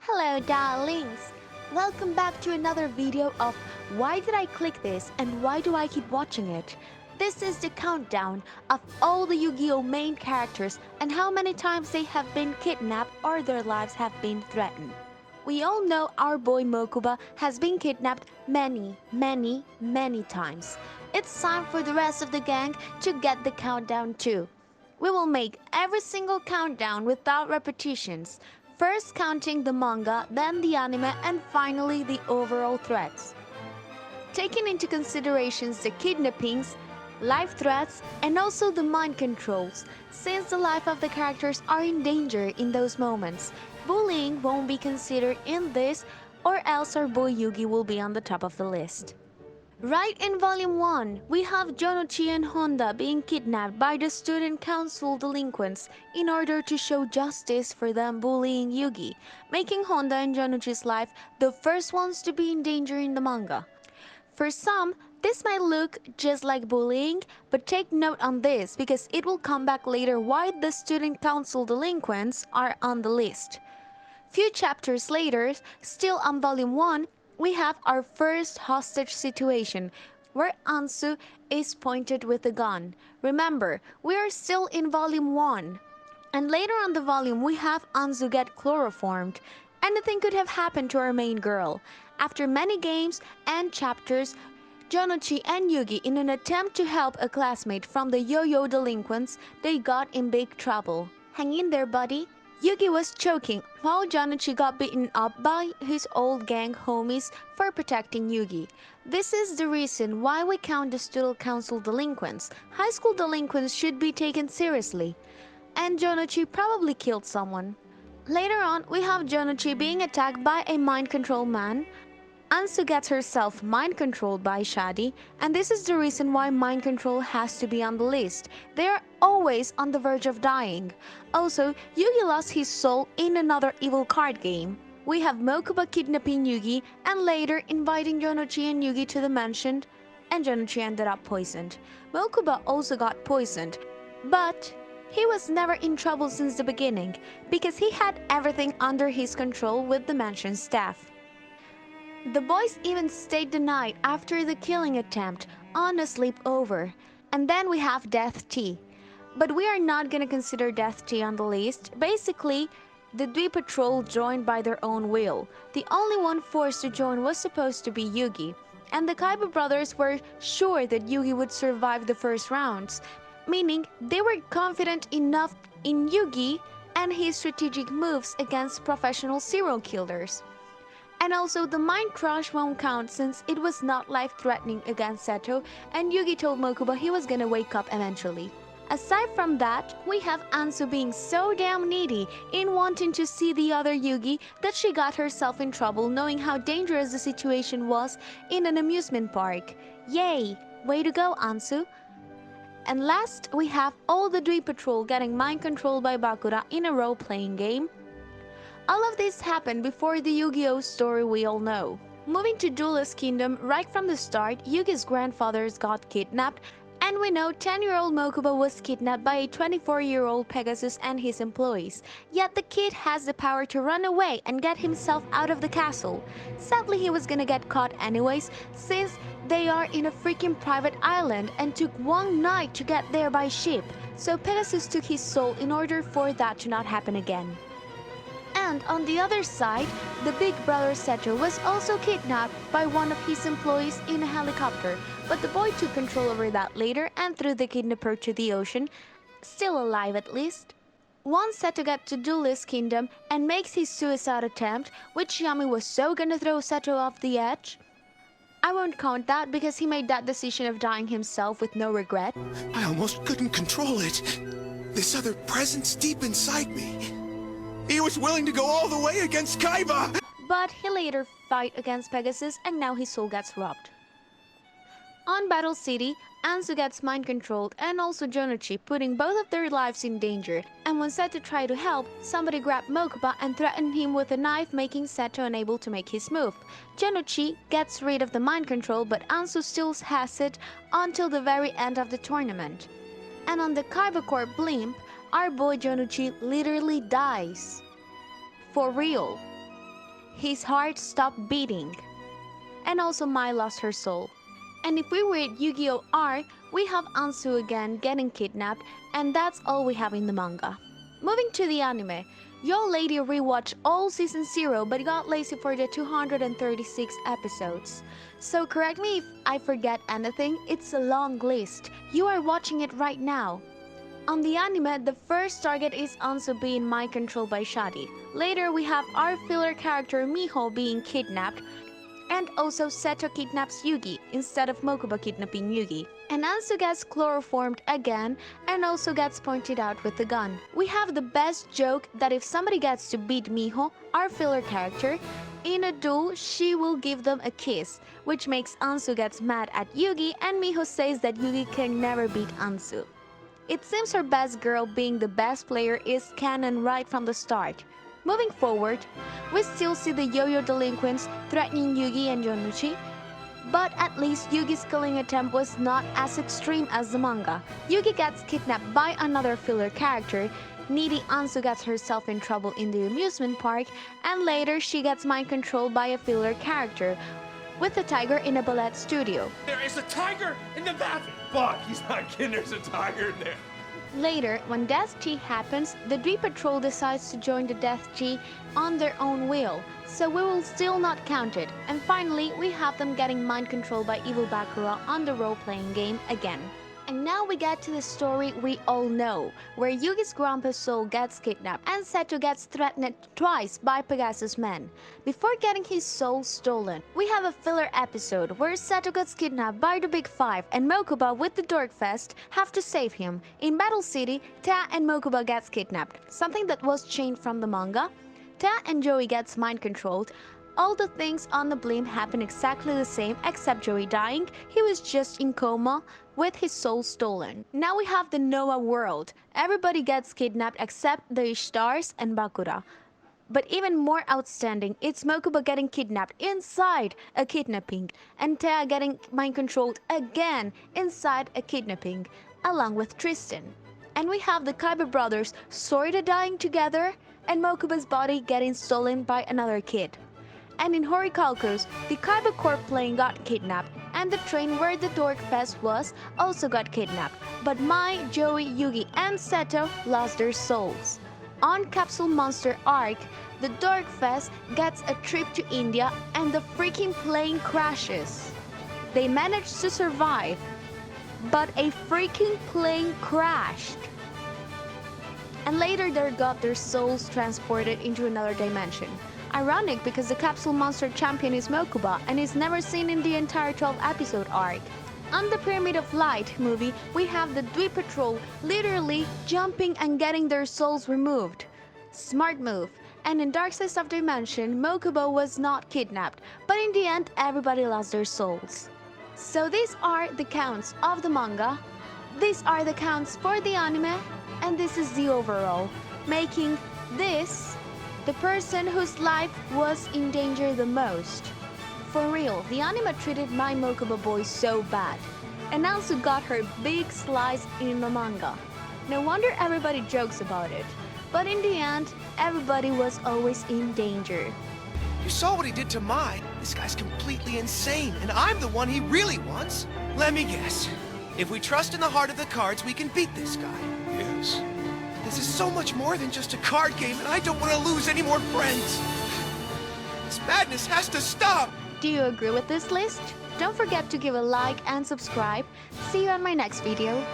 Hello darlings! Welcome back to another video of why did I click this and why do I keep watching it? This is the countdown of all the Yu-Gi-Oh main characters and how many times they have been kidnapped or their lives have been threatened. We all know our boy Mokuba has been kidnapped many times. It's time for the rest of the gang to get the countdown too. We will make every single countdown without repetitions, first counting the manga, then the anime, and finally the overall threats. Taking into considerations the kidnappings, life threats, and also the mind controls, since the life of the characters are in danger in those moments, bullying won't be considered in this or else our boy Yugi will be on the top of the list. Right in Volume 1, we have Jonochi and Honda being kidnapped by the student council delinquents in order to show justice for them bullying Yugi, making Honda and Jonochi's life the first ones to be in danger in the manga. For some, this might look just like bullying, but take note on this because it will come back later why the student council delinquents are on the list. Few chapters later, still on Volume 1, we have our first hostage situation, where Ansu is pointed with a gun. Remember, we are still in Volume 1. And later on the volume, we have Ansu get chloroformed. Anything could have happened to our main girl. After many games and chapters, Jonochi and Yugi, in an attempt to help a classmate from the yo-yo delinquents, they got in big trouble. Hang in there, buddy. Yugi was choking while Jonochi got beaten up by his old gang homies for protecting Yugi. This is the reason why we count the student council delinquents. High school delinquents should be taken seriously. And Jonochi probably killed someone. Later on, we have Jonochi being attacked by a mind control man. Ansu gets herself mind controlled by Shadi, and this is the reason why mind control has to be on the list. They are always on the verge of dying. Also, Yugi lost his soul in another evil card game. We have Mokuba kidnapping Yugi and later inviting Jonochi and Yugi to the mansion, and Jonochi ended up poisoned. Mokuba also got poisoned, but he was never in trouble since the beginning because he had everything under his control with the mansion staff. The boys even stayed the night after the killing attempt on a sleepover. And then we have Death Tea. But we are not gonna consider Death Tea on the list. Basically, the Dwi Patrol joined by their own will. The only one forced to join was supposed to be Yugi. And the Kaiba brothers were sure that Yugi would survive the first rounds, meaning they were confident enough in Yugi and his strategic moves against professional serial killers. And also, the mind crush won't count since it was not life-threatening against Seto, and Yugi told Mokuba he was gonna wake up eventually. Aside from that, we have Ansu being so damn needy in wanting to see the other Yugi that she got herself in trouble knowing how dangerous the situation was in an amusement park. Yay! Way to go, Ansu! And last, we have all the Dwi Patrol getting mind controlled by Bakura in a role-playing game. All of this happened before the Yu-Gi-Oh story we all know. Moving to Duelist Kingdom, right from the start, Yugi's grandfathers got kidnapped, and we know 10-year-old Mokuba was kidnapped by a 24-year-old Pegasus and his employees. Yet the kid has the power to run away and get himself out of the castle. Sadly, he was gonna get caught anyways, since they are in a freaking private island and took one night to get there by ship. So Pegasus took his soul in order for that to not happen again. And on the other side, the big brother Seto was also kidnapped by one of his employees in a helicopter, but the boy took control over that later and threw the kidnapper to the ocean, still alive at least. Once Seto gets to Duelist Kingdom and makes his suicide attempt, which Yami was so gonna throw Seto off the edge. I won't count that because he made that decision of dying himself with no regret. I almost couldn't control it. This other presence deep inside me. He was willing to go all the way against Kaiba! But he later fight against Pegasus and now his soul gets robbed. On Battle City, Ansu gets mind controlled and also Jonochi, putting both of their lives in danger. And when Seto tried to help, somebody grabbed Mokuba and threatened him with a knife, making Seto unable to make his move. Jonochi gets rid of the mind control, but Ansu still has it until the very end of the tournament. And on the Kaiba Corp blimp, our boy Jonochi literally dies. For real. his heart stopped beating. And also Mai lost her soul. And if we read Yu-Gi-Oh! R, we have Ansu again getting kidnapped, and that's all we have in the manga. Moving to the anime, your lady rewatched all season 0 but got lazy for the 236 episodes. So correct me if I forget anything, it's a long list. You are watching it right now. On the anime, the first target is Ansu being mind controlled by Shadi. Later, we have our filler character Miho being kidnapped, and also Seto kidnaps Yugi instead of Mokuba kidnapping Yugi. And Ansu gets chloroformed again and also gets pointed out with the gun. We have the best joke that if somebody gets to beat Miho, our filler character, in a duel she will give them a kiss, which makes Ansu gets mad at Yugi and Miho says that Yugi can never beat Ansu. It seems her best girl being the best player is canon right from the start. Moving forward, we still see the yo-yo delinquents threatening Yugi and Yonuchi, but at least Yugi's killing attempt was not as extreme as the manga. Yugi gets kidnapped by another filler character, needy Ansu gets herself in trouble in the amusement park, and later she gets mind controlled by a filler character, with a tiger in a ballet studio. There is a tiger in the bathroom! Fuck, he's not kidding, there's a tiger in there. Later, when Death G happens, the Dui Patrol decides to join the Death G on their own will, so we will still not count it. And finally, we have them getting mind controlled by evil Bakura on the role-playing game again. And now we get to the story we all know, where Yugi's grandpa's soul gets kidnapped and Seto gets threatened twice by Pegasus men before getting his soul stolen. We have a filler episode where Seto gets kidnapped by the Big Five and Mokuba with the Dorkfest have to save him. In Battle City, Ta and Mokuba gets kidnapped, something that was changed from the manga. Ta and Joey gets mind controlled. All the things on the blimp happen exactly the same except Joey dying. He was just in coma with his soul stolen. Now we have the Noah world. Everybody gets kidnapped except the Ishtars and Bakura. But even more outstanding, it's Mokuba getting kidnapped inside a kidnapping and Tea getting mind controlled again inside a kidnapping, along with Tristan. And we have the Kaiba brothers sorta dying together and Mokuba's body getting stolen by another kid. And in Horicalcos, the Kaiba Corp plane got kidnapped, and the train where the Dorkfest was also got kidnapped. But Mai, Joey, Yugi, and Seto lost their souls. On Capsule Monster Arc, the Dorkfest gets a trip to India and the freaking plane crashes. They managed to survive, but a freaking plane crashed. And later they got their souls transported into another dimension. Ironic because the Capsule Monster champion is Mokuba and is never seen in the entire 12-episode arc. On the Pyramid of Light movie, we have the Dui Patrol literally jumping and getting their souls removed. Smart move. And in Dark Side of Dimension, Mokuba was not kidnapped, but in the end everybody lost their souls. So these are the counts of the manga, these are the counts for the anime, and this is the overall, making this the person whose life was in danger the most. For real, the anime treated my Mokuba boy so bad, and Ansu got her big slice in the manga. No wonder everybody jokes about it, but in the end, everybody was always in danger. You saw what he did to Mai. This guy's completely insane, and I'm the one he really wants. Let me guess. If we trust in the heart of the cards, we can beat this guy. Yes. This is so much more than just a card game, and I don't want to lose any more friends. This madness has to stop! Do you agree with this list? Don't forget to give a like and subscribe. See you on my next video.